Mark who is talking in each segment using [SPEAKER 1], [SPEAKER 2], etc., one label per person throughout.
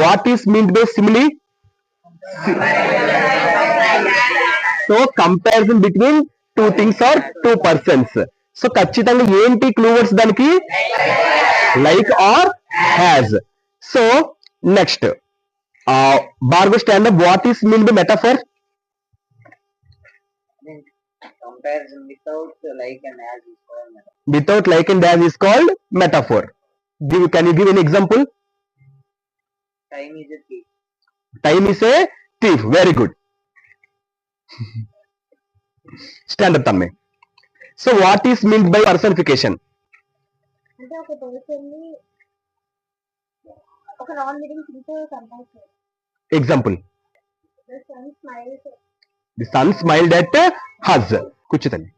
[SPEAKER 1] What is meant by simile? So comparison between two things or two persons. So ఖచ్చితంగా ఏంటి clue words దానికి? Like or has. So next, Bhargav, stand up. What is meant by metaphor?
[SPEAKER 2] Comparison without like and as is called metaphor.
[SPEAKER 1] Without like and as is called metaphor. Can you give an example?
[SPEAKER 2] Time is a thief.
[SPEAKER 1] Time is a thief. Very good. Stand up, Tanmay. So what is meant by personification?
[SPEAKER 3] అంటే ఒక person ని ఒక non living thing తో compare చేయాలి.
[SPEAKER 1] Example.
[SPEAKER 3] The sun smiles.
[SPEAKER 1] The sun smiled at us. కూర్చుతండి.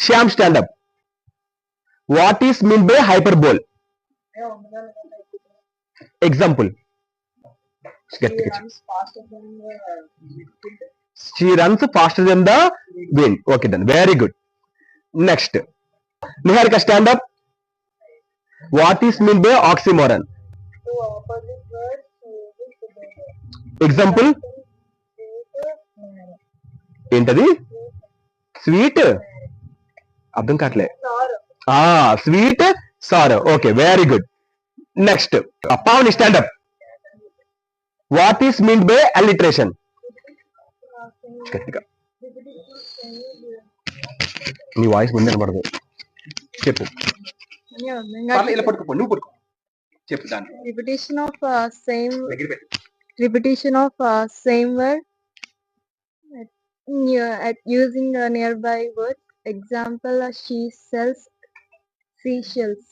[SPEAKER 1] Shyam, stand up. What is meant by hyperbole? Example. She runs faster than the wind. Okay, then. Very good. Next. Niharika, stand up. What is meant by oxymoron?
[SPEAKER 3] Two opposite words used together.
[SPEAKER 1] Example. ఏంటది? Sweet అర్థం కావట్లే. Sweet sorrow. Okay, very good. Next, Pavani, stand up. What is mean by alliteration? గట్టిగా నీ voice ముందే పడదు. చెప్పు. ఇలా పట్టుకో, నువ్వు పట్టుకో. చెప్పు దాన్ని.
[SPEAKER 3] Repetition of same word at using a nearby word. Example, she sells seashells.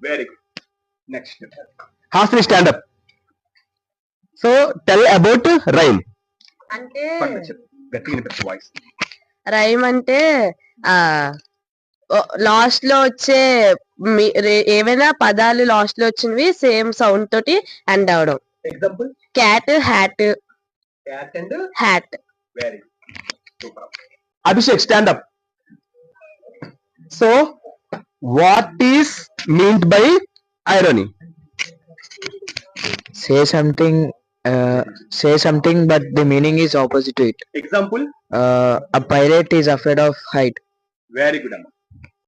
[SPEAKER 1] Very good. Next. Hasni, stand up. So tell about rhyme.
[SPEAKER 4] అంటే
[SPEAKER 1] వాయిస్.
[SPEAKER 4] రైమ్ అంటే లాస్ట్ లో వచ్చే ఏవైనా పదాలు లాస్ట్ లో వచ్చినవి సేమ్ సౌండ్ తోటి ఎండ్ అవడం.
[SPEAKER 1] Example,
[SPEAKER 4] cat, hat.
[SPEAKER 1] Cat and
[SPEAKER 4] hat.
[SPEAKER 1] Very super. Abhishek, stand up. So what is meant by irony?
[SPEAKER 2] Say something but the meaning is opposite to it.
[SPEAKER 1] Example.
[SPEAKER 2] A pirate is afraid of height.
[SPEAKER 1] Very good, Amma.